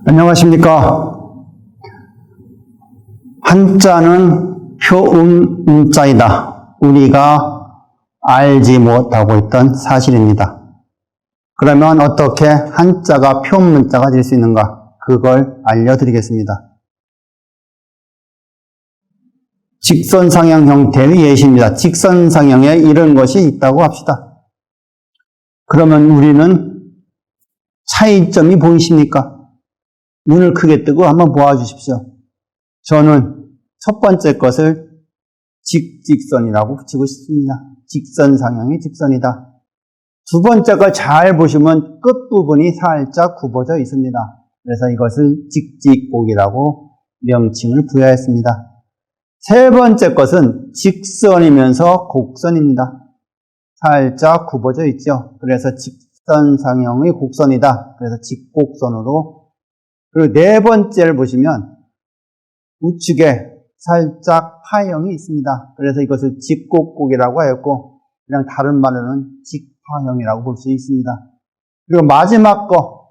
안녕하십니까. 한자는 표음자이다. 우리가 알지 못하고 있던 사실입니다. 그러면 어떻게 한자가 표음문자가 될 수 있는가? 그걸 알려드리겠습니다. 직선상형 형태의 예시입니다. 직선상형에 이런 것이 있다고 합시다. 그러면 우리는 차이점이 보이십니까? 눈을 크게 뜨고 한번 보아주십시오. 저는 첫 번째 것을 직선이라고 붙이고 싶습니다. 직선상형이 직선이다. 두 번째 걸 잘 보시면 끝부분이 살짝 굽어져 있습니다. 그래서 이것을 직직곡이라고 명칭을 부여했습니다. 세 번째 것은 직선이면서 곡선입니다. 살짝 굽어져 있죠. 그래서 직선상형의 곡선이다. 그래서 직곡선으로. 그리고 네 번째를 보시면 우측에 살짝 파형이 있습니다. 그래서 이것을 직곡곡이라고 하였고, 그냥 다른 말로는 직파형이라고 볼 수 있습니다. 그리고 마지막 거,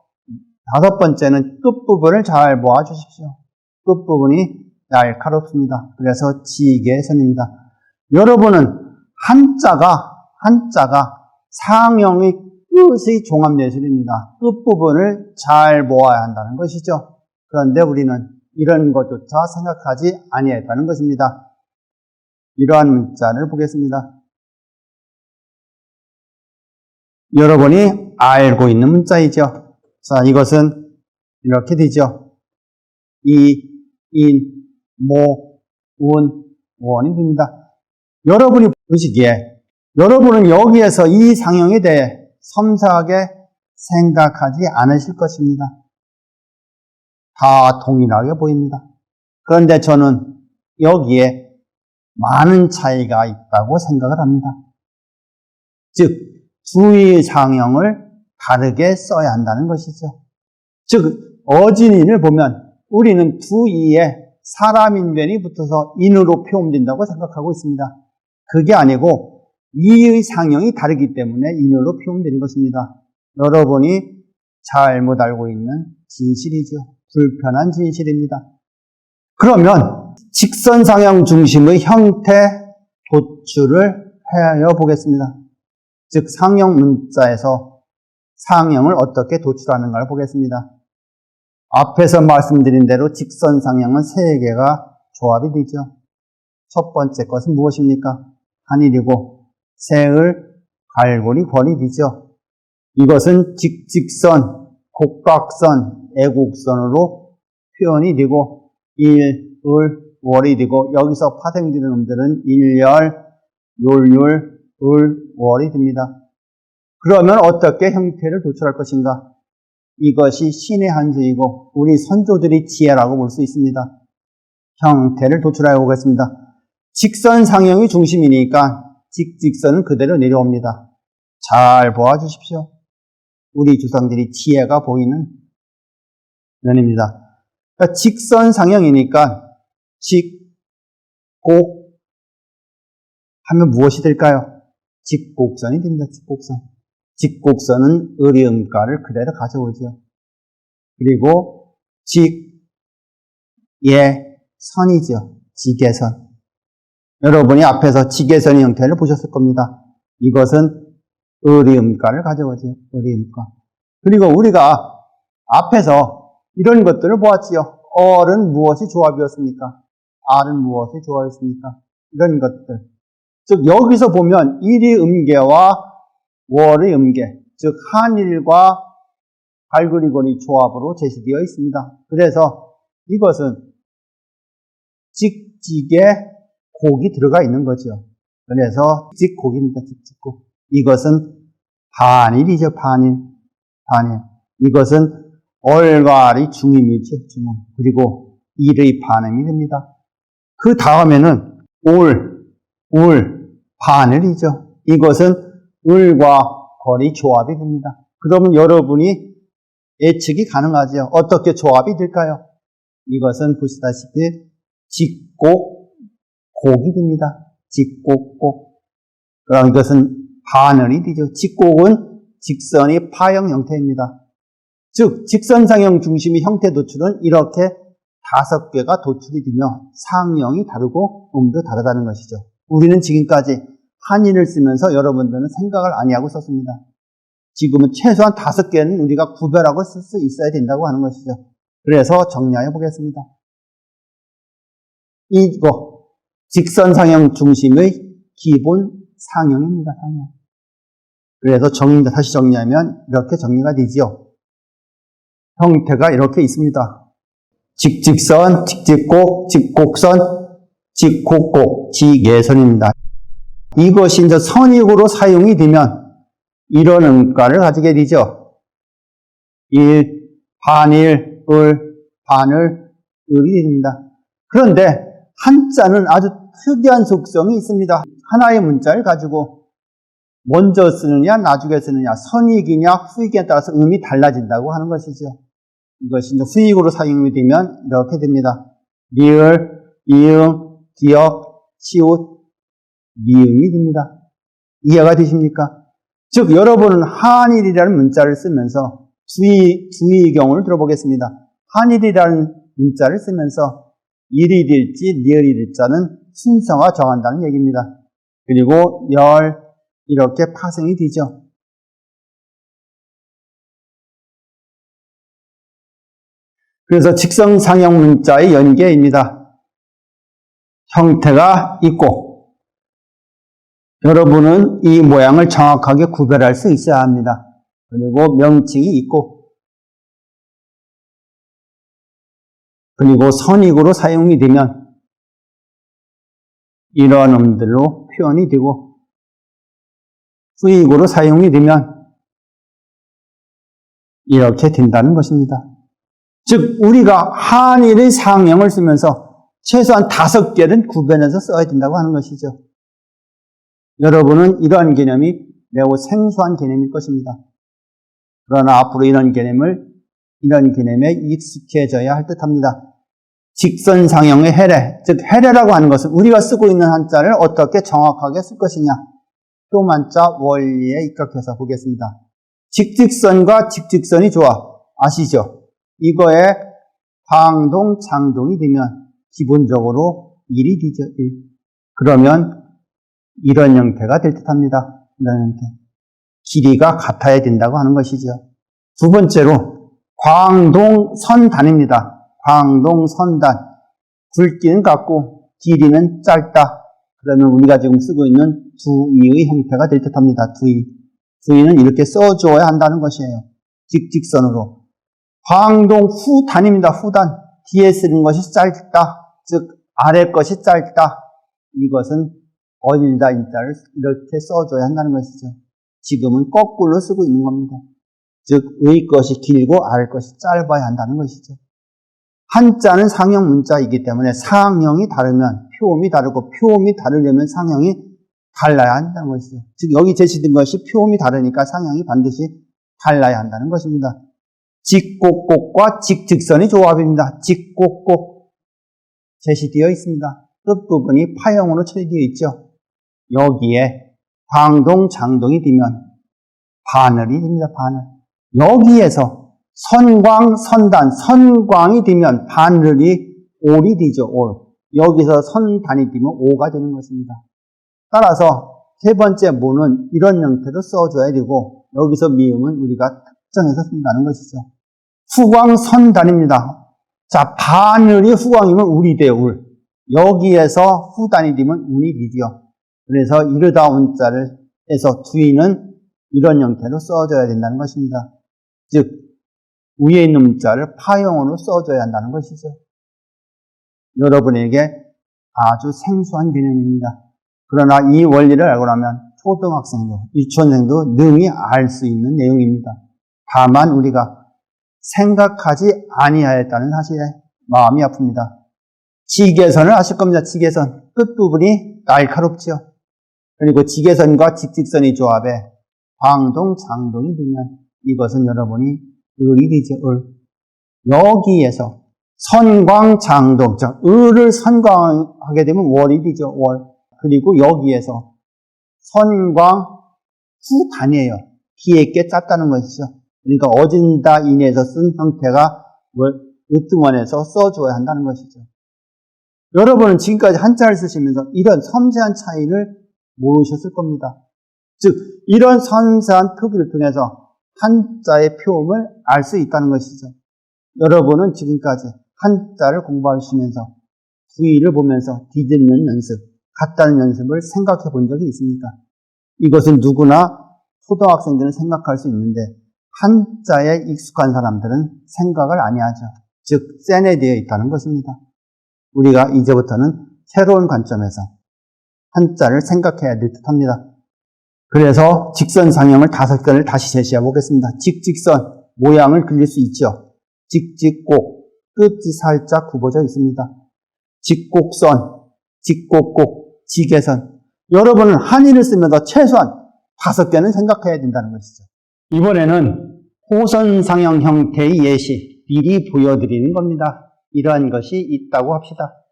다섯 번째는 끝부분을 잘 모아주십시오. 끝부분이 날카롭습니다. 그래서 지게선입니다. 여러분은 한자가 상형의 끝의 종합예술입니다. 끝부분을 잘 모아야 한다는 것이죠. 그런데 우리는 이런 것조차 생각하지 아니했다는 것입니다. 이러한 문자를 보겠습니다. 여러분이 알고 있는 문자이죠. 자, 이것은 이렇게 되죠. 이, 인, 모, 운, 원이 됩니다. 여러분이 보시기에 여러분은 여기에서 이 상형에 대해 섬세하게 생각하지 않으실 것입니다. 다 동일하게 보입니다. 그런데 저는 여기에 많은 차이가 있다고 생각을 합니다. 즉, 두의 상형을 다르게 써야 한다는 것이죠. 즉, 어진인을 보면 우리는 두이에 사람인변이 붙어서 인으로 표현된다고 생각하고 있습니다. 그게 아니고 이의 상형이 다르기 때문에 인으로 표현되는 것입니다. 여러분이 잘못 알고 있는 진실이죠. 불편한 진실입니다. 그러면 직선상형 중심의 형태 도출을 하여 보겠습니다. 즉 상형 문자에서 상형을 어떻게 도출하는가를 보겠습니다. 앞에서 말씀드린 대로 직선상형은 세 개가 조합이 되죠. 첫 번째 것은 무엇입니까? 한일이고 세을, 갈고리, 권이 되죠. 이것은 직선, 곡각선, 애곡선으로 표현이 되고 일, 을, 월이 되고 여기서 파생되는 놈들은 일열, 율, 을, 월이 됩니다. 그러면 어떻게 형태를 도출할 것인가? 이것이 신의 한수이고 우리 선조들의 지혜라고 볼 수 있습니다. 형태를 도출하여 보겠습니다. 직선상형이 중심이니까 직선은 그대로 내려옵니다. 잘 보아주십시오. 우리 조상들이 지혜가 보이는 면입니다. 그러니까 직선상형이니까 직곡 하면 무엇이 될까요? 직곡선이 됩니다. 직곡선. 직곡선은 을이음가를 그대로 가져오죠. 그리고 직예선이죠. 지게선. 여러분이 앞에서 지게선의 형태를 보셨을 겁니다. 이것은 을이음가를 가져오죠. 을이음가. 그리고 우리가 앞에서 이런 것들을 보았지요. 얼은 무엇이 조합이었습니까? 알은 무엇이 조합이었습니까? 이런 것들. 즉 여기서 보면 일이 음계와 월의 음계, 즉 한일과 갈고리권이 조합으로 제시되어 있습니다. 그래서 이것은 직직에 곡이 들어가 있는 거죠. 그래서 직곡입니다. 직곡. 이것은 반일이죠. 반일. 이것은 얼갈이 중임이죠. 중임. 그리고 일의 반음이 됩니다. 그 다음에는 반을이죠. 이것은 을과 걸이 조합이 됩니다. 그러면 여러분이 예측이 가능하죠. 어떻게 조합이 될까요? 이것은 보시다시피 직곡, 곡이 됩니다. 직곡, 곡. 그럼 이것은 반을이 되죠. 직곡은 직선이 파형 형태입니다. 즉 직선상형 중심의 형태 도출은 이렇게 5개가 도출이 되며 상형이 다르고 음도 다르다는 것이죠. 우리는 지금까지 한인을 쓰면서 여러분들은 생각을 아니하고 썼습니다. 지금은 최소한 5개는 우리가 구별하고 쓸 수 있어야 된다고 하는 것이죠. 그래서 정리해 보겠습니다. 이거 직선상형 중심의 기본 상형입니다. 상형. 그래서 다시 정리하면 이렇게 정리가 되지요. 형태가 이렇게 있습니다. 직직선, 직직곡, 직곡선, 직곡곡, 직예선입니다. 이것이 이제 선익으로 사용이 되면 이런 음가를 가지게 되죠. 일, 반일, 을, 반을, 을이 됩니다. 그런데 한자는 아주 특이한 속성이 있습니다. 하나의 문자를 가지고 먼저 쓰느냐, 나중에 쓰느냐, 선익이냐, 후익에 따라서 음이 달라진다고 하는 것이죠. 이것이 이제 후익으로 사용이 되면 이렇게 됩니다. 리을, 이응, 기역, 치읓, 미음이 됩니다. 이해가 되십니까? 즉, 여러분은 한일이라는 문자를 쓰면서 주의 경우를 들어보겠습니다. 한일이라는 문자를 쓰면서 일이 될지 리을이 될자는 순서가 정한다는 얘기입니다. 그리고 열, 이렇게 파생이 되죠. 그래서 직선상형 문자의 연계입니다. 형태가 있고 여러분은 이 모양을 정확하게 구별할 수 있어야 합니다. 그리고 명칭이 있고 그리고 선익으로 사용이 되면 이러한 음들로 표현이 되고 후익으로 사용이 되면 이렇게 된다는 것입니다. 즉 우리가 한일의 상형을 쓰면서 최소한 5개는 구별해서 써야 된다고 하는 것이죠. 여러분은 이러한 개념이 매우 생소한 개념일 것입니다. 그러나 앞으로 이런 개념에 익숙해져야 할 듯합니다. 직선상형의 해례, 즉 해례라고 하는 것은 우리가 쓰고 있는 한자를 어떻게 정확하게 쓸 것이냐, 표만자 원리에 입각해서 보겠습니다. 직직선과 직직선이 조합 아시죠? 이거에 방동, 장동이 되면 기본적으로 1이 되죠. 1. 그러면 이런 형태가 될 듯합니다. 이런 형태. 길이가 같아야 된다고 하는 것이죠. 두 번째로 광동선단입니다. 광동선단. 굵기는 같고 길이는 짧다. 그러면 우리가 지금 쓰고 있는 두이의 형태가 될 듯합니다. 두이. 두이는 이렇게 써줘야 한다는 것이에요. 직직선으로. 광동후단입니다. 후단. 뒤에 쓰는 것이 짧다. 즉 아래 것이 짧다. 이것은 어릴다 인자를 이렇게 써줘야 한다는 것이죠. 지금은 거꾸로 쓰고 있는 겁니다. 즉 의 것이 길고 아래 것이 짧아야 한다는 것이죠. 한자는 상형 문자이기 때문에 상형이 다르면 표음이 다르고 표음이 다르려면 상형이 달라야 한다는 것이죠. 즉 여기 제시된 것이 표음이 다르니까 상형이 반드시 달라야 한다는 것입니다. 직곡곡과 직직선의 조합입니다. 직곡곡 제시되어 있습니다. 끝부분이 파형으로 처리되어 있죠. 여기에 광동, 장동이 되면 바늘이 됩니다. 바늘. 여기에서 선광, 선단, 선광이 되면 바늘이 올이 되죠. 올. 여기서 선단이 되면 오가 되는 것입니다. 따라서 세 번째 모는 이런 형태로 써줘야 되고 여기서 미음은 우리가 특정해서 쓴다는 것이죠. 후광, 선단입니다. 자, 바늘이 후광이면 울이 돼요. 울. 여기에서 후단이 되면 운이 되죠. 그래서 이르다 운자를 해서 뒤는 이런 형태로 써줘야 된다는 것입니다. 즉 위에 있는 문자를 파형으로 써줘야 한다는 것이죠. 여러분에게 아주 생소한 개념입니다. 그러나 이 원리를 알고 나면 초등학생도, 유치원생도 능히 알 수 있는 내용입니다. 다만 우리가 생각하지 아니하였다는 사실에 마음이 아픕니다. 직예선을 아실 겁니다. 직예선. 끝부분이 날카롭지요. 그리고 직예선과 직직선의 조합에 광동, 장동이 되면 이것은 여러분이 을이 되죠. 을. 여기에서 선광, 장동, 즉 을을 선광하게 되면 월이 되죠. 월. 그리고 여기에서 선광, 후단이에요. 귀에 꽤 짰다는 것이죠. 그러니까 어진다 인에서 쓴 형태가 으뜸원에서 써줘야 한다는 것이죠. 여러분은 지금까지 한자를 쓰시면서 이런 섬세한 차이를 모르셨을 겁니다. 즉 이런 섬세한 표기를 통해서 한자의 표음을 알 수 있다는 것이죠. 여러분은 지금까지 한자를 공부하시면서 구의를 보면서 뒤집는 연습, 같다는 연습을 생각해 본 적이 있습니까? 이것은 누구나 초등학생들은 생각할 수 있는데 한자에 익숙한 사람들은 생각을 아니하죠. 즉 센에 되어 있다는 것입니다. 우리가 이제부터는 새로운 관점에서 한자를 생각해야 될 듯합니다. 그래서 직선상형을 5개를 다시 제시해 보겠습니다. 직직선, 모양을 그릴 수 있죠. 직직곡, 끝이 살짝 굽어져 있습니다. 직곡선, 직곡곡, 직외선. 여러분은 한의를 쓰면서 최소한 5개는 생각해야 된다는 것이죠. 이번에는 호선상형 형태의 예시, 미리 보여드리는 겁니다. 이러한 것이 있다고 합시다.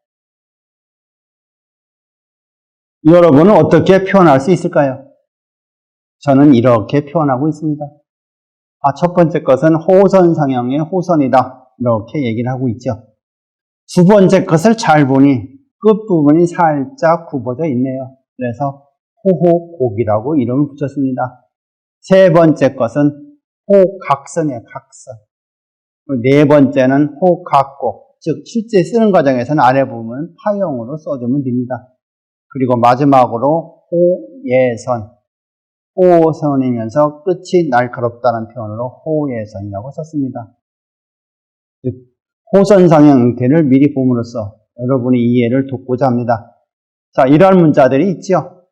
여러분은 어떻게 표현할 수 있을까요? 저는 이렇게 표현하고 있습니다. 첫 번째 것은 호선상형의 호선이다. 이렇게 얘기를 하고 있죠. 두 번째 것을 잘 보니 끝부분이 살짝 굽어져 있네요. 그래서 호호곡이라고 이름을 붙였습니다. 세 번째 것은 호각선이에요. 각선. 네 번째는 호각곡. 즉 실제 쓰는 과정에서는 아래 부분은 파형으로 써주면 됩니다. 그리고 마지막으로 호예선. 호선이면서 끝이 날카롭다는 표현으로 호예선이라고 썼습니다. 즉 호선상형 형태를 미리 봄으로써 여러분의 이해를 돕고자 합니다. 자, 이러한 문자들이 있죠.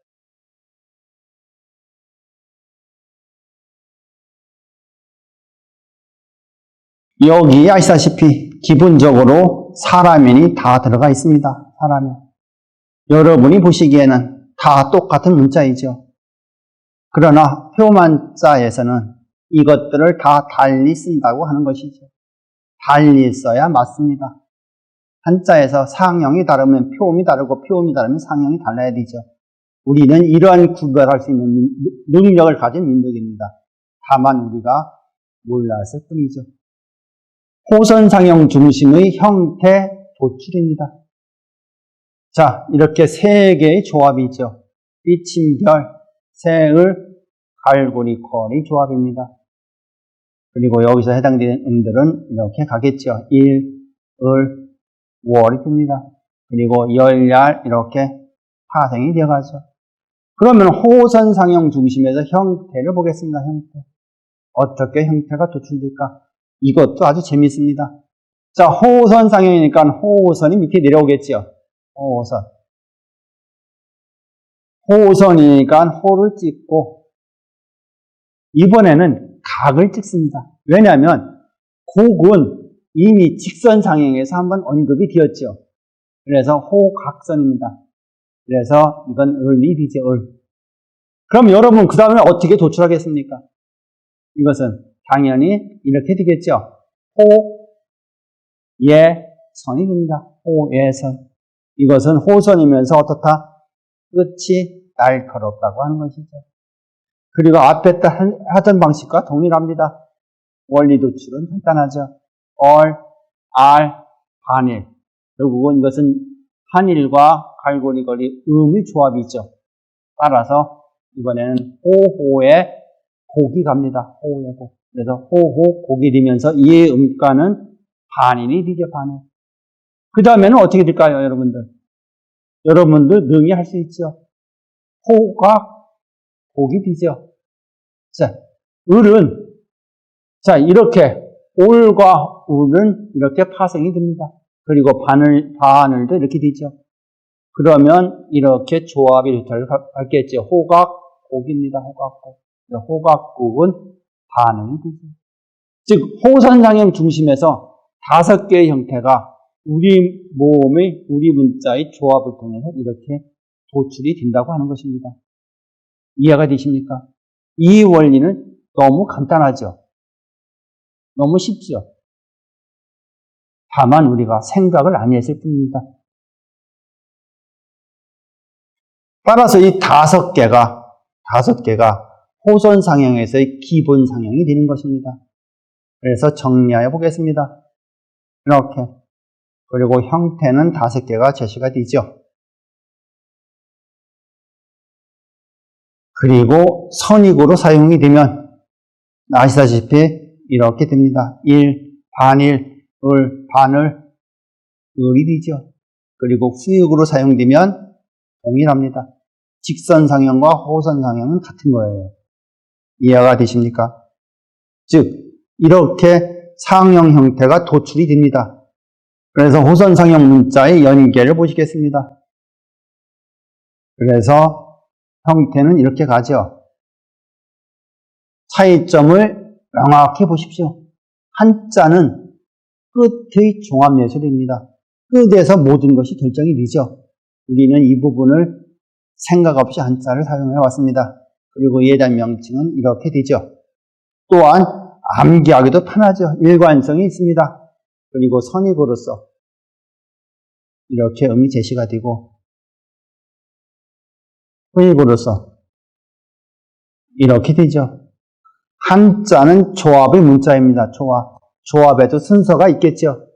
여기 아시다시피 기본적으로 사람인이 다 들어가 있습니다. 사람이. 여러분이 보시기에는 다 똑같은 문자이죠. 그러나 표만자에서는 이것들을 다 달리 쓴다고 하는 것이죠. 달리 써야 맞습니다. 한자에서 상형이 다르면 표음이 다르고 표음이 다르면 상형이 달라야 되죠. 우리는 이러한 구별할 수 있는 능력을 가진 민족입니다. 다만 우리가 몰랐을 뿐이죠. 호선상형 중심의 형태 도출입니다. 자, 이렇게 세 개의 조합이 있죠. 삐침별, 새을, 갈고리콜이 조합입니다. 그리고 여기서 해당되는 음들은 이렇게 가겠죠. 일, 을, 월이 듭니다. 그리고 열, 얄 이렇게 파생이 되어가죠. 그러면 호선상형 중심에서 형태를 보겠습니다. 형태. 어떻게 형태가 도출될까? 이것도 아주 재밌습니다. 자, 호선상형이니까 호선이 밑에 내려오겠죠. 호선. 호선이니까 호를 찍고 이번에는 각을 찍습니다. 왜냐하면 곡은 이미 직선상형에서 한번 언급이 되었죠. 그래서 호각선입니다. 그래서 이건 을이 되죠. 을. 그럼 여러분 그 다음에 어떻게 도출하겠습니까? 이것은 당연히 이렇게 되겠죠. 호예선이 됩니다. 호예선. 이것은 호선이면서 어떻다? 끝이 날카롭다고 하는 것이죠. 그리고 앞에 하던 방식과 동일합니다. 원리 도출은 간단하죠. 얼, 알, 반일. 결국은 이것은 한일과 갈고리걸이 음의 조합이죠. 따라서 이번에는 호호의 곡이 갑니다. 호호의 곡. 그래서 호호 곡이 되면서 이의 음가는 반일이 되죠. 반일. 그 다음에는 어떻게 될까요, 여러분들? 여러분들 능히 할 수 있죠. 호가 곡이 되죠. 자, 을은 자 이렇게 올과 울은 이렇게 파생이 됩니다. 그리고 반을도 이렇게 되죠. 그러면 이렇게 조합이 밟겠죠. 호각 곡입니다. 호각곡. 호각곡은 반응이 되죠. 즉 호선상형 중심에서 5개의 형태가 우리 몸의 우리 문자의 조합을 통해서 이렇게 도출이 된다고 하는 것입니다. 이해가 되십니까? 이 원리는 너무 간단하죠. 너무 쉽죠. 다만 우리가 생각을 안 했을 뿐입니다. 따라서 이 5개가 호선상형에서의 기본상형이 되는 것입니다. 그래서 정리하여 보겠습니다. 이렇게. 그리고 형태는 5개가 제시가 되죠. 그리고 선익으로 사용이 되면 아시다시피 이렇게 됩니다. 일, 반일, 을, 반을, 을이 되죠. 그리고 후익으로 사용되면 동일합니다. 직선상형과 호선상형은 같은 거예요. 이해가 되십니까? 즉 이렇게 상형 형태가 도출이 됩니다. 그래서 호선상형 문자의 연계를 보시겠습니다. 그래서 형태는 이렇게 가죠. 차이점을 명확히 보십시오. 한자는 끝의 종합예술입니다. 끝에서 모든 것이 결정이 되죠. 우리는 이 부분을 생각 없이 한자를 사용해 왔습니다. 그리고 예단 명칭은 이렇게 되죠. 또한 암기하기도 편하죠. 일관성이 있습니다. 그리고 선익으로서 이렇게 음이 제시가 되고 후익으로서 이렇게 되죠. 한자는 조합의 문자입니다. 조합에도 순서가 있겠죠.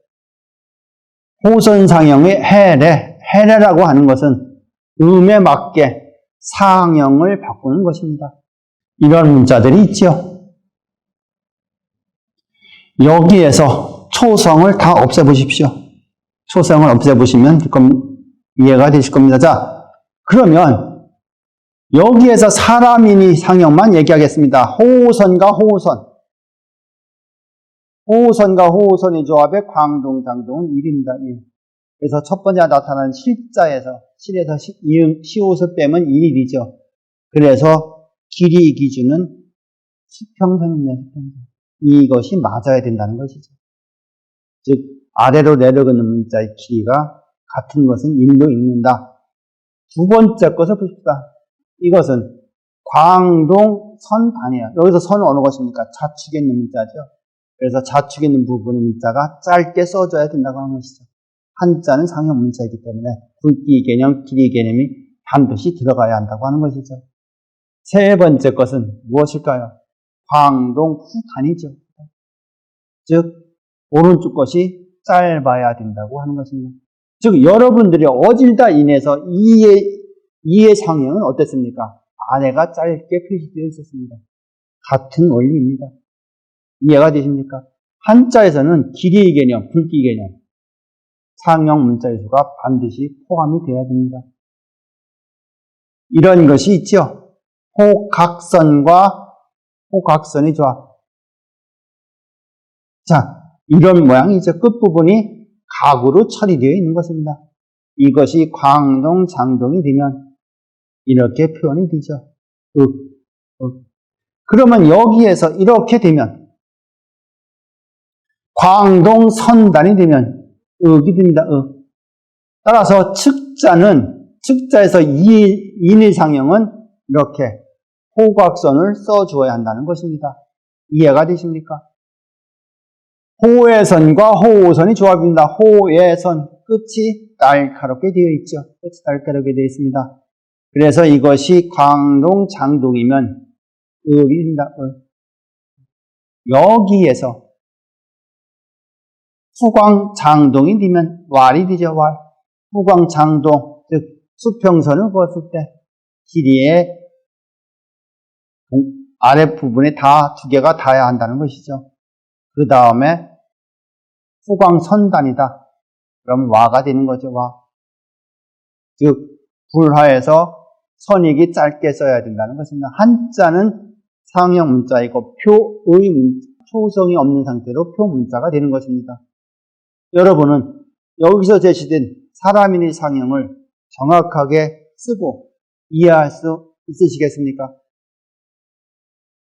호선상형의 해례라고 하는 것은 음에 맞게 상형을 바꾸는 것입니다. 이런 문자들이 있죠. 여기에서 초성을 다 없애보십시오. 초성을 없애보시면 이해가 되실 겁니다. 자, 그러면 여기에서 사람인이 상형만 얘기하겠습니다. 호선과 호선. 호선과 호선의 조합의 광동, 장동은 1입니다. 1. 그래서 첫 번째 나타나는 실자에서, 실에서 시옷을 빼면 1이 되죠. 그래서 길이 기준은 수평선입니다. 수평선. 이것이 맞아야 된다는 것이죠. 즉 아래로 내려가는 문자의 길이가 같은 것은 1로 읽는다. 두 번째 것을 보십시다. 이것은 광동 선단이에요. 여기서 선은 어느 것입니까? 좌측에 있는 문자죠. 그래서 좌측에 있는 부분의 문자가 짧게 써줘야 된다고 하는 것이죠. 한자는 상형 문자이기 때문에 굵기 개념, 길이 개념이 반드시 들어가야 한다고 하는 것이죠. 세 번째 것은 무엇일까요? 광동 후단이죠. 즉 오른쪽 것이 짧아야 된다고 하는 것입니다. 즉 여러분들이 어질다 인해서 이의 상형은 어땠습니까? 아래가 짧게 표시되어 있었습니다. 같은 원리입니다. 이해가 되십니까? 한자에서는 길이 개념, 굵기 개념, 상형 문자의 수가 반드시 포함이 되어야 됩니다. 이런 것이 있죠. 호각선과 호각선의 조합. 자, 이런 모양이죠. 끝부분이 각으로 처리되어 있는 것입니다. 이것이 광동, 장동이 되면 이렇게 표현이 되죠. 그러면 여기에서 이렇게 되면 광동 선단이 되면 읍이 됩니다. 따라서 측자에서 인일상형은 이렇게 호각선을 써주어야 한다는 것입니다. 이해가 되십니까? 호의선과 호우선이 조합입니다. 호의선, 끝이 날카롭게 되어 있죠. 끝이 날카롭게 되어 있습니다. 그래서 이것이 광동, 장동이면 을입니다. 여기에서 후광, 장동이 되면 왈이 되죠. 왈. 후광, 장동, 즉 수평선을 그었을 때 길이의 아랫부분에 다 두 개가 닿아야 한다는 것이죠. 그 다음에 후광 선단이다. 그럼 와가 되는 거죠. 와. 즉 불화에서 선익이 짧게 써야 된다는 것입니다. 한자는 상형 문자이고 표의 초성이 없는 상태로 표 문자가 되는 것입니다. 여러분은 여기서 제시된 사람인의 상형을 정확하게 쓰고 이해할 수 있으시겠습니까?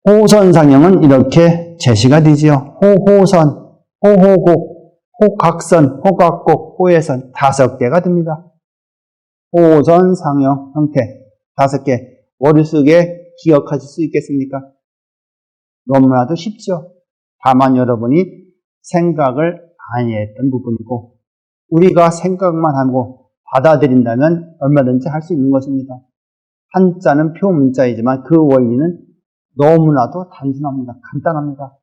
호선 상형은 이렇게 제시가 되지요. 호호선, 호호곡, 호각선, 호각곡, 호예선 5개가 됩니다. 호선 상형 형태 5개 머릿속에 기억하실 수 있겠습니까? 너무나도 쉽죠. 다만 여러분이 생각을 많이 했던 부분이고 우리가 생각만 하고 받아들인다면 얼마든지 할 수 있는 것입니다. 한자는 표 문자이지만 그 원리는 너무나도 단순합니다. 간단합니다.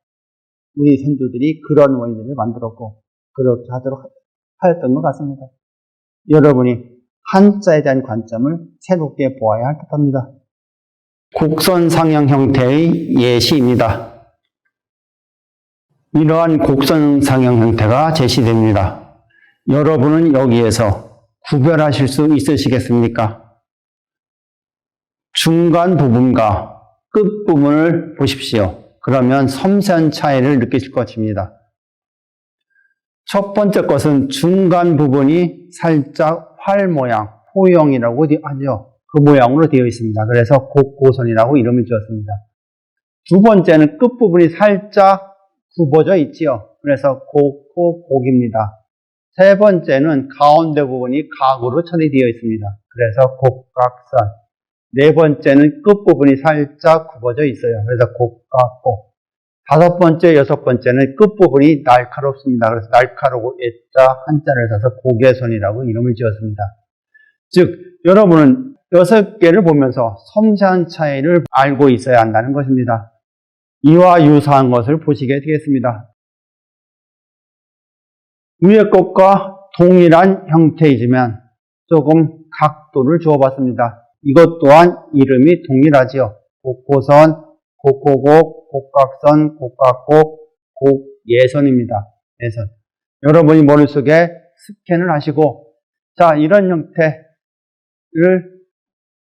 우리 선조들이 그런 원리를 만들었고 그렇게 하도록 하였던 것 같습니다. 여러분이 한자에 대한 관점을 새롭게 보아야 할 듯합니다. 곡선 상형 형태의 예시입니다. 이러한 곡선 상형 형태가 제시됩니다. 여러분은 여기에서 구별하실 수 있으시겠습니까? 중간 부분과 끝 부분을 보십시오. 그러면 섬세한 차이를 느끼실 것입니다. 첫 번째 것은 중간 부분이 살짝 활 모양, 호형이라고 하죠. 그 모양으로 되어 있습니다. 그래서 곡고선이라고 이름을 지었습니다. 두 번째는 끝 부분이 살짝 굽어져 있지요. 그래서 곡입니다. 세 번째는 가운데 부분이 각으로 처리되어 있습니다. 그래서 곡각선. 네 번째는 끝부분이 살짝 굽어져 있어요. 그래서 곡각곡. 다섯 번째, 여섯 번째는 끝부분이 날카롭습니다. 그래서 날카롭고 애자 한자를 써서 고개선이라고 이름을 지었습니다. 즉, 여러분은 6개를 보면서 섬세한 차이를 알고 있어야 한다는 것입니다. 이와 유사한 것을 보시게 되겠습니다. 위의 것과 동일한 형태이지만 조금 각도를 주어봤습니다. 이것 또한 이름이 동일하지요. 곡고선, 곡고곡, 곡각선, 곡각곡, 곡예선입니다. 예선. 여러분이 머릿속에 스캔을 하시고, 자, 이런 형태를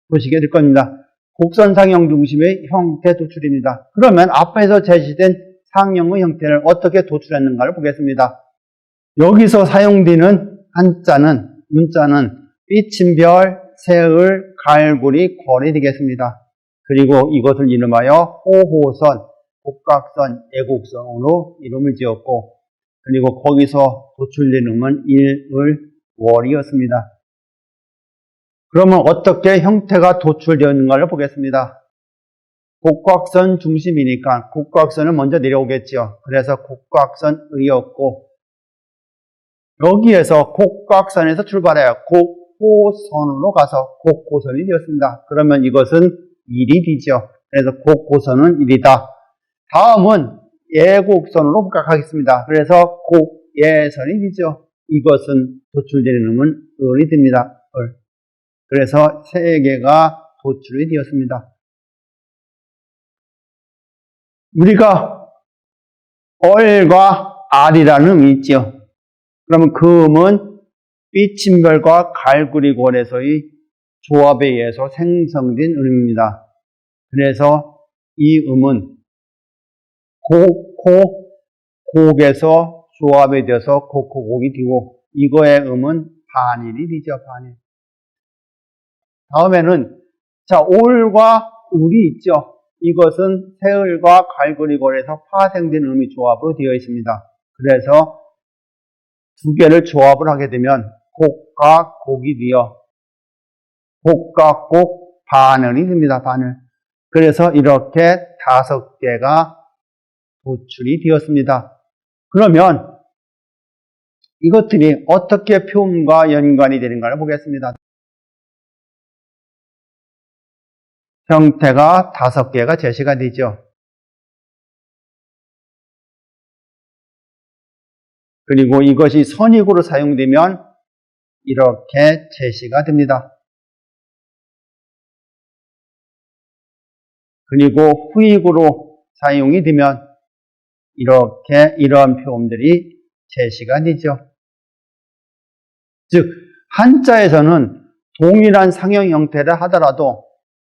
보시게 될 겁니다. 곡선 상형 중심의 형태 도출입니다. 그러면 앞에서 제시된 상형의 형태를 어떻게 도출했는가를 보겠습니다. 여기서 사용되는 한자는, 문자는 삐침별, 세을, 갈고리, 권이 되겠습니다. 그리고 이것을 이름하여 호호선, 곡각선, 애곡선으로 이름을 지었고, 그리고 거기서 도출된 음은 일을, 월이었습니다. 그러면 어떻게 형태가 도출되었는가를 보겠습니다. 곡각선 중심이니까 곡각선을 먼저 내려오겠죠. 그래서 곡각선의였고, 여기에서 곡각선에서 출발해요. 곡고선으로 가서 곡고선이 되었습니다. 그러면 이것은 1이 되죠. 그래서 곡고선은 1이다. 다음은 예곡선으로 복각하겠습니다. 그래서 곡예선이 되죠. 이것은 도출되는 음은 을이 됩니다. 을. 그래서 3개가 도출이 되었습니다. 우리가 얼과 알이라는 음이 있죠. 그러면 그 음은 삐침별과 갈구리골에서의 조합에 의해서 생성된 음입니다. 그래서 이 음은 곡에서 조합이 되어서 곡이 되고, 이거의 음은 반일이 되죠, 반일. 다음에는, 자, 올과 울이 있죠. 이것은 세을과 갈구리골에서 파생된 음이 조합으로 되어 있습니다. 그래서 두 개를 조합을 하게 되면 곡과 곡이 되어 곡과 곡 반을이 됩니다. 반을. 그래서 이렇게 5개가 도출이 되었습니다. 그러면 이것들이 어떻게 표음과 연관이 되는가를 보겠습니다. 형태가 5개가 제시가 되죠. 그리고 이것이 선익으로 사용되면 이렇게 제시가 됩니다. 그리고 후익으로 사용이 되면 이렇게 이러한 표현들이 제시가 되죠. 즉, 한자에서는 동일한 상형 형태를 하더라도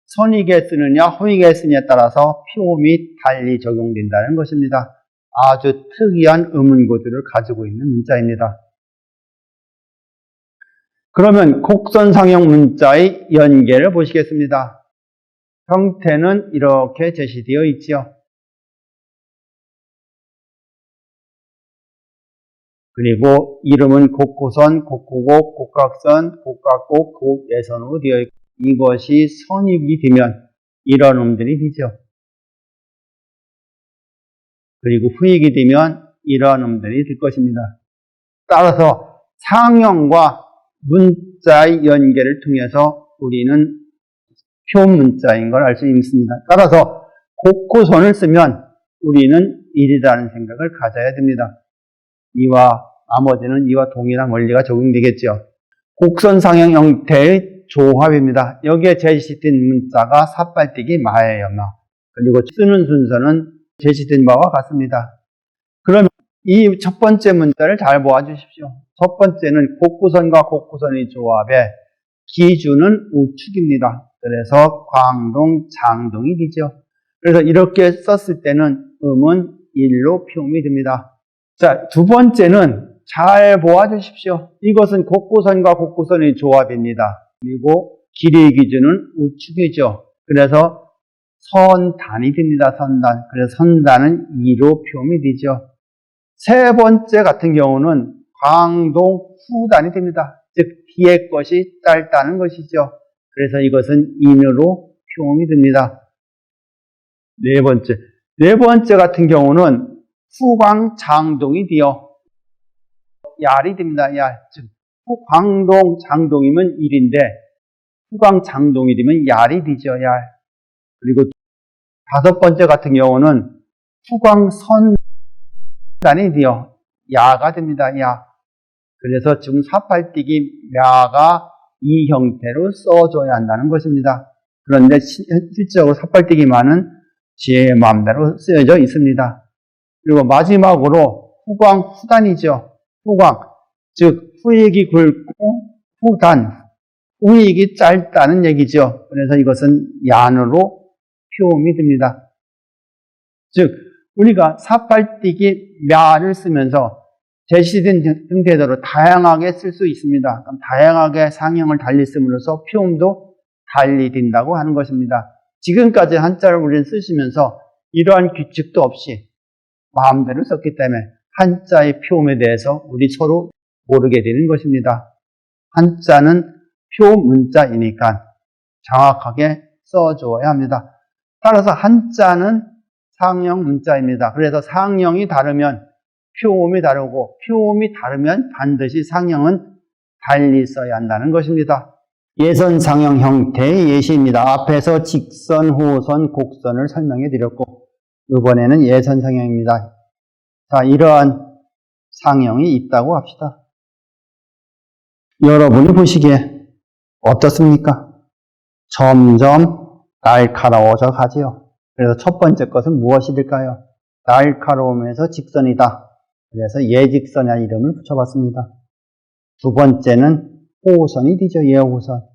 선익에 쓰느냐 후익에 쓰느냐에 따라서 표음이 달리 적용된다는 것입니다. 아주 특이한 음운 구조를 가지고 있는 문자입니다. 그러면 곡선상형 문자의 연계를 보시겠습니다. 형태는 이렇게 제시되어 있죠. 그리고 이름은 곡고선, 곡고곡, 곡각선, 곡각곡, 곡예선으로 되어 있고, 이것이 선익이 되면 이런 음들이 되죠. 그리고 후익이 되면 이러한 음들이 될 것입니다. 따라서 상형과 문자의 연계를 통해서 우리는 표문자인 걸 알 수 있습니다. 따라서 곡고선을 쓰면 우리는 일이라는 생각을 가져야 됩니다. 나머지는 이와 동일한 원리가 적용되겠죠. 곡선 상형 형태의 조합입니다. 여기에 제시된 문자가 삿발뛰기 마예요. 그리고 쓰는 순서는 제시된 바와 같습니다. 그러면 이 첫 번째 문자를 잘 보아주십시오. 첫 번째는 곡구선과 곡구선의 조합의 기준은 우축입니다. 그래서 광동, 장동이 되죠. 그래서 이렇게 썼을 때는 음은 1로 표음이 됩니다. 자, 두 번째는 잘 보아주십시오. 이것은 곡구선과 곡구선의 조합입니다. 그리고 길이의 기준은 우축이죠. 그래서 선단이 됩니다. 선단. 그래서 선단은 2로 표음이 되죠. 세 번째 같은 경우는 광동 후단이 됩니다. 즉 뒤에 것이 짧다는 것이죠. 그래서 이것은 인으로 표음이 됩니다. 네 번째 같은 경우는 후광 장동이 되어 얄이 됩니다. 얄. 즉 후광동 장동이면 1인데 후광 장동이 되면 얄이 되죠. 얄. 그리고 다섯 번째 같은 경우는 후광 선단이 되어 야가 됩니다. 야. 그래서 지금 삿발뛰기 야가 이 형태로 써줘야 한다는 것입니다. 그런데 실질적으로 삿발뛰기만은 제 마음대로 쓰여져 있습니다. 그리고 마지막으로 후광 후단이죠. 후광, 즉 후익이 굵고 후단, 후익이 짧다는 얘기죠. 그래서 이것은 얀으로 표음이 됩니다. 즉 우리가 삿발뛰기 야를 쓰면서 제시된 형태대로 다양하게 쓸 수 있습니다. 그럼 다양하게 상형을 달리 씀으로써 표음도 달리 된다고 하는 것입니다. 지금까지 한자를 우리는 쓰시면서 이러한 규칙도 없이 마음대로 썼기 때문에 한자의 표음에 대해서 우리 서로 모르게 되는 것입니다. 한자는 표문자이니까 정확하게 써줘야 합니다. 따라서 한자는 상형 문자입니다. 그래서 상형이 다르면 표음이 다르고 표음이 다르면 반드시 상형은 달리 써야 한다는 것입니다. 예선 상형 형태의 예시입니다. 앞에서 직선, 호선, 곡선을 설명해 드렸고 이번에는 예선 상형입니다. 자, 이러한 상형이 있다고 합시다. 여러분이 보시기에 어떻습니까? 점점 날카로워져 가지요. 그래서 첫 번째 것은 무엇이 될까요? 날카로우면서 직선이다. 그래서 예직선이라는 이름을 붙여봤습니다. 두 번째는 호선이 되죠. 예호선.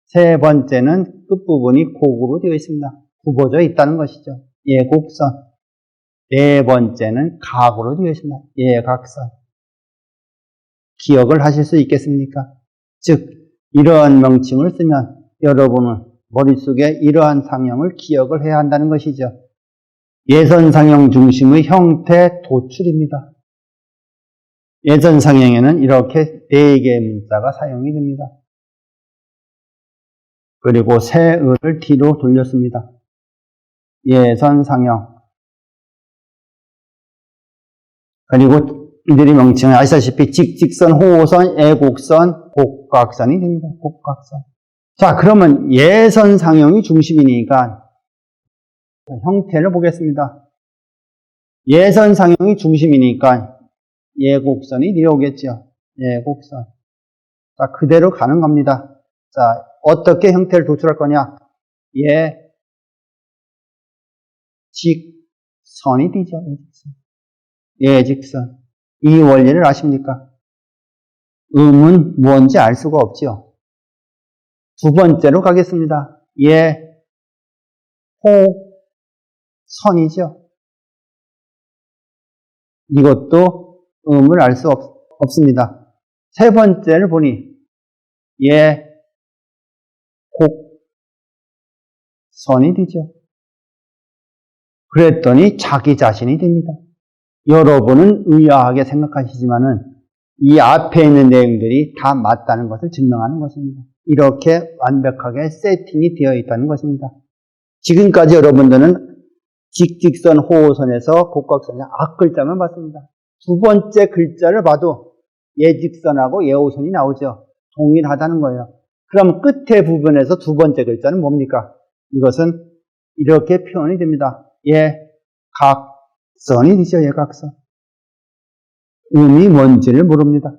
세 번째는 끝부분이 곡으로 되어 있습니다. 굽어져 있다는 것이죠. 예곡선. 네 번째는 각으로 되어 있습니다. 예각선. 기억을 하실 수 있겠습니까? 즉 이러한 명칭을 쓰면 여러분은 머릿속에 이러한 상형을 기억을 해야 한다는 것이죠. 예선 상형 중심의 형태 도출입니다. 예선 상형에는 이렇게 4개의 문자가 사용이 됩니다. 그리고 새 을을 뒤로 돌렸습니다. 예선 상형. 그리고 이들이 명칭을 아시다시피 직직선, 호호선, 애곡선, 곡각선이 됩니다. 곡각선. 자, 그러면 예선 상형이 중심이니까 형태를 보겠습니다. 예선 상형이 중심이니까 예곡선이 되어오겠죠. 예곡선. 자, 그대로 가는 겁니다. 자, 어떻게 형태를 도출할 거냐? 예직선이 되죠. 예직선. 이 원리를 아십니까? 음은 뭔지 알 수가 없죠. 두 번째로 가겠습니다. 예호선이죠. 이것도 음을 알 수 없습니다. 세 번째를 보니 예곡선이 되죠. 그랬더니 자기 자신이 됩니다. 여러분은 의아하게 생각하시지만은 이 앞에 있는 내용들이 다 맞다는 것을 증명하는 것입니다. 이렇게 완벽하게 세팅이 되어 있다는 것입니다. 지금까지 여러분들은 직직선, 호호선에서 곡각선의 앞글자만 봤습니다. 두 번째 글자를 봐도 예직선하고 예호선이 나오죠. 동일하다는 거예요. 그럼 끝에 부분에서 두 번째 글자는 뭡니까? 이것은 이렇게 표현이 됩니다. 예각선이 되죠, 예각선. 음이 뭔지를 모릅니다.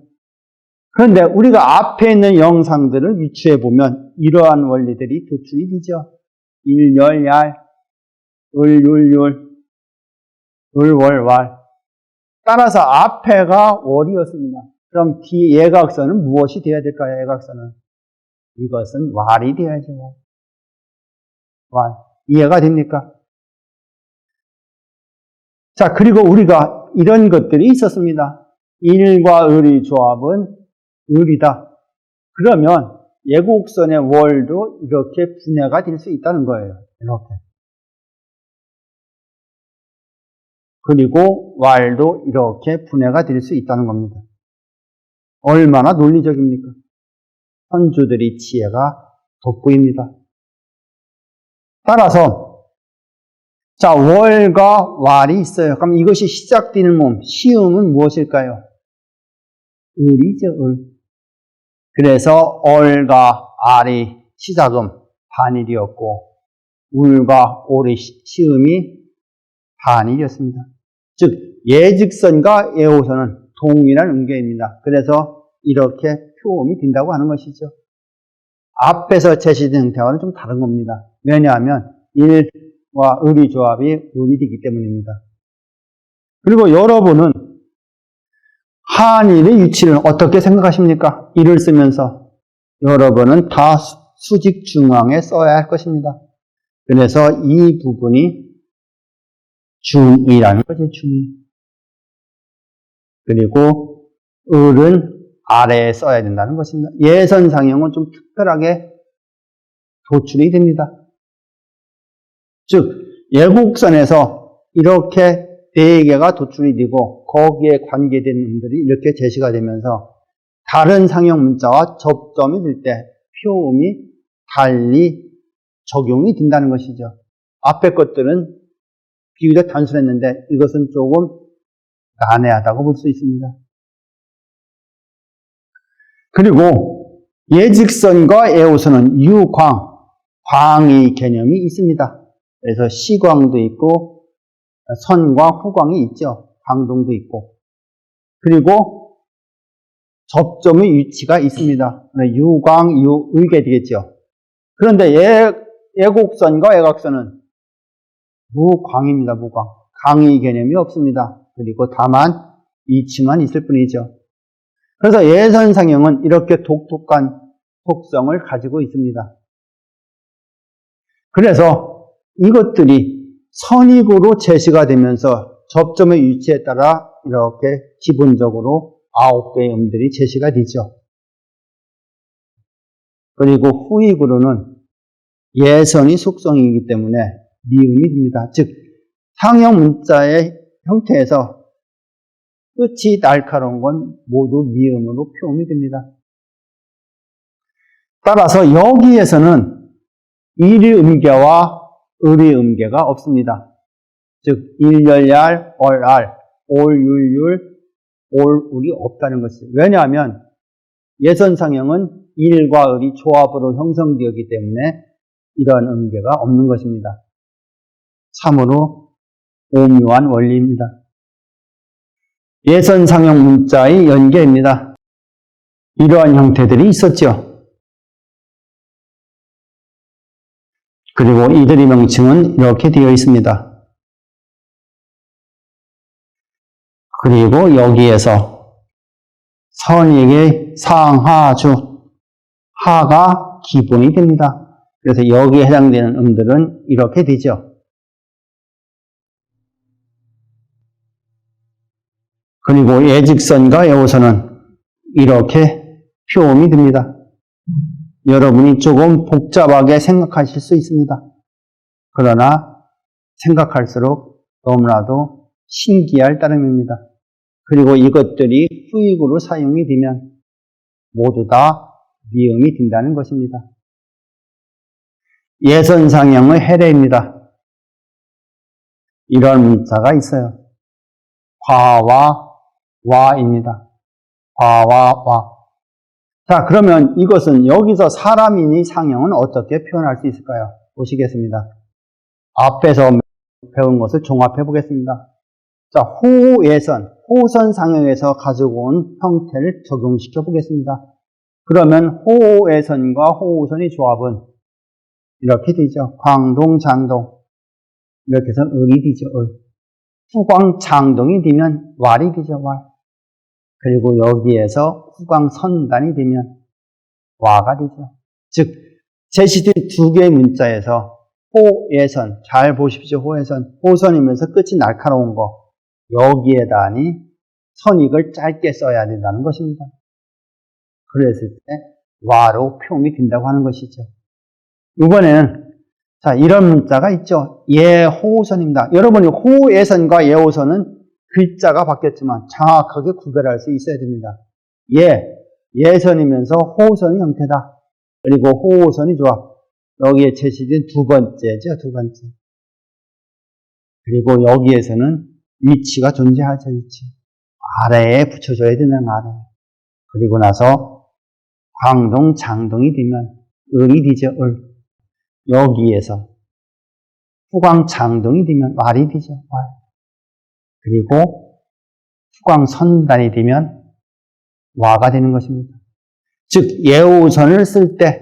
그런데 우리가 앞에 있는 영상들을 유추해 보면 이러한 원리들이 도출이 되죠. 일, 열, 얄, 을, 율, 율, 을, 월, 왈. 따라서 앞에가 월이었습니다. 그럼 뒤 예각선은 무엇이 되어야 될까요? 예각선은 이것은 왈이 되어야죠. 왈. 이해가 됩니까? 자, 그리고 우리가 이런 것들이 있었습니다. 일과 을의 조합은 을이다. 그러면 예곡선의 월도 이렇게 분해가 될 수 있다는 거예요. 이렇게. 그리고 왈도 이렇게 분해가 될 수 있다는 겁니다. 얼마나 논리적입니까? 선주들의 지혜가 돋보입니다. 따라서 자, 월과 왈이 있어요. 그럼 이것이 시작되는 몸, 시음은 무엇일까요? 을이죠, 을. 그래서 얼과 알이 시작음, 반일이었고 울과 올의 시음이 반일이었습니다. 즉 예직선과 예호선은 동일한 음계입니다. 그래서 이렇게 표음이 된다고 하는 것이죠. 앞에서 제시된 형태와는 좀 다른 겁니다. 왜냐하면 일과 을의 조합이 을이 되기 때문입니다. 그리고 여러분은 한일의 위치를 어떻게 생각하십니까? 일을 쓰면서 여러분은 다 수직 중앙에 써야 할 것입니다. 그래서 이 부분이 중이라는 거죠, 중이. 그리고 을은 아래에 써야 된다는 것입니다. 예선상형은 좀 특별하게 도출이 됩니다. 즉 예곡선에서 이렇게 4개가 도출이 되고 거기에 관계된 놈들이 이렇게 제시가 되면서 다른 상형 문자와 접점이 될 때 표음이 달리 적용이 된다는 것이죠. 앞에 것들은 비교적 단순했는데 이것은 조금 난해하다고 볼 수 있습니다. 그리고 예직선과 예호선은 유광, 광의 개념이 있습니다. 그래서 시광도 있고 선과 후광이 있죠. 광동도 있고. 그리고 접점의 위치가 있습니다. 유광, 유의게 되겠죠. 그런데 예곡선과 예각선은 무광입니다. 무광. 강의 개념이 없습니다. 그리고 다만 이치만 있을 뿐이죠. 그래서 예선상형은 이렇게 독특한 속성을 가지고 있습니다. 그래서 이것들이 선익으로 제시가 되면서 접점의 위치에 따라 이렇게 기본적으로 9개의 음들이 제시가 되죠. 그리고 후익으로는 예선이 속성이기 때문에 미음이 됩니다. 즉 상형 문자의 형태에서 끝이 날카로운 건 모두 미음으로 표현이 됩니다. 따라서 여기에서는 일의 음계와 을의 음계가 없습니다. 즉 일열얄, 얼알, 올율율, 올울이 없다는 것이죠. 왜냐하면 예선상형은 일과 을이 조합으로 형성되었기 때문에 이러한 음계가 없는 것입니다. 참으로 오묘한 원리입니다. 예선상형 문자의 연계입니다. 이러한 형태들이 있었죠. 그리고 이들의 명칭은 이렇게 되어 있습니다. 그리고 여기에서 선익의 상하주, 하가 기본이 됩니다. 그래서 여기에 해당되는 음들은 이렇게 되죠. 그리고 예직선과 예호선은 이렇게 표음이 됩니다. 여러분이 조금 복잡하게 생각하실 수 있습니다. 그러나 생각할수록 너무나도 신기할 따름입니다. 그리고 이것들이 후익으로 사용이 되면 모두 다 미음이 된다는 것입니다. 예선상형의 해례입니다. 이런 문자가 있어요. 과와 와입니다. 과와 와. 자, 그러면 이것은 여기서 사람인의 상형은 어떻게 표현할 수 있을까요? 보시겠습니다. 앞에서 배운 것을 종합해 보겠습니다. 자, 호예선, 호선 상형에서 가지고 온 형태를 적용시켜 보겠습니다. 그러면 호예선과 호우선의 조합은 이렇게 되죠. 광동, 장동. 이렇게 해서 을이 되죠. 을. 후광, 장동이 되면 왈이 되죠. 왈. 그리고 여기에서 후광, 선단이 되면 와가 되죠. 즉, 제시된 두 개의 문자에서 호예선, 잘 보십시오. 호예선, 호선이면서 끝이 날카로운 거. 여기에다니 선익을 짧게 써야 된다는 것입니다. 그랬을 때 와로 표현이 된다고 하는 것이죠. 이번에는 자, 이런 문자가 있죠. 예호선입니다. 여러분이 호예선과 예호선은 글자가 바뀌었지만 정확하게 구별할 수 있어야 됩니다. 예선이면서 호선의 형태다. 그리고 호선이 조합. 여기에 제시된 두 번째죠. 두 번째. 그리고 여기에서는 위치가 존재하죠. 위치. 아래에 붙여줘야 되는 아래. 그리고 나서 광동, 장동이 되면 을이 되죠. 을. 여기에서 후광, 장동이 되면 왈이 되죠. 왈. 그리고 후광, 선단이 되면 와가 되는 것입니다. 즉 예우선을 쓸 때,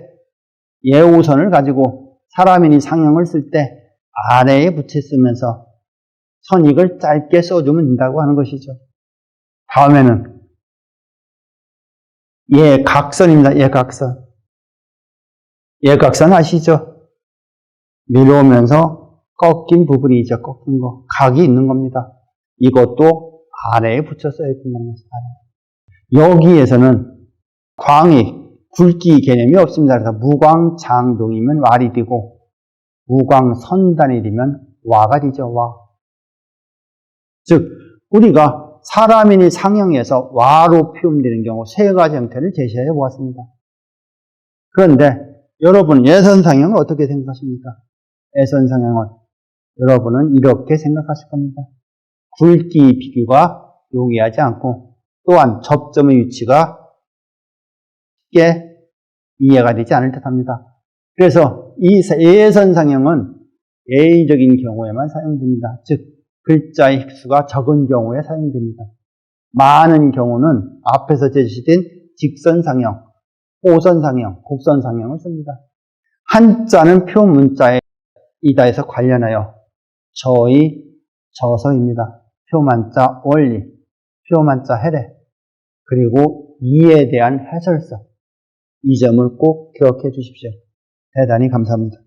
예우선을 가지고 사람인이 상형을 쓸 때 아래에 붙였으면서 선익을 짧게 써주면 된다고 하는 것이죠. 다음에는 예각선입니다. 예각선. 예각선 아시죠? 위로 오면서 꺾인 부분이죠. 꺾인 거. 각이 있는 겁니다. 이것도 아래에 붙여 써야 된다는 것입니다. 여기에서는 광이 굵기 개념이 없습니다. 그래서 무광장동이면 왈이 되고 무광선단이 되면 와가 되죠. 와. 즉 우리가 사람인이 상형에서 와로 표현되는 경우 세 가지 형태를 제시해 보았습니다. 그런데 여러분 예선상형을 어떻게 생각하십니까? 예선상형은 여러분은 이렇게 생각하실 겁니다. 굵기 비교가 용이하지 않고 또한 접점의 위치가 쉽게 이해가 되지 않을 듯합니다. 그래서 이 예선상형은 예의적인 경우에만 사용됩니다. 즉 글자의 수가 적은 경우에 사용됩니다. 많은 경우는 앞에서 제시된 직선상형, 호선상형, 곡선상형을 씁니다. 한자는 표문자이다에서 관련하여 저서입니다. 표만자 원리, 표만자 해례, 그리고 이에 대한 해설서. 이 점을 꼭 기억해 주십시오. 대단히 감사합니다.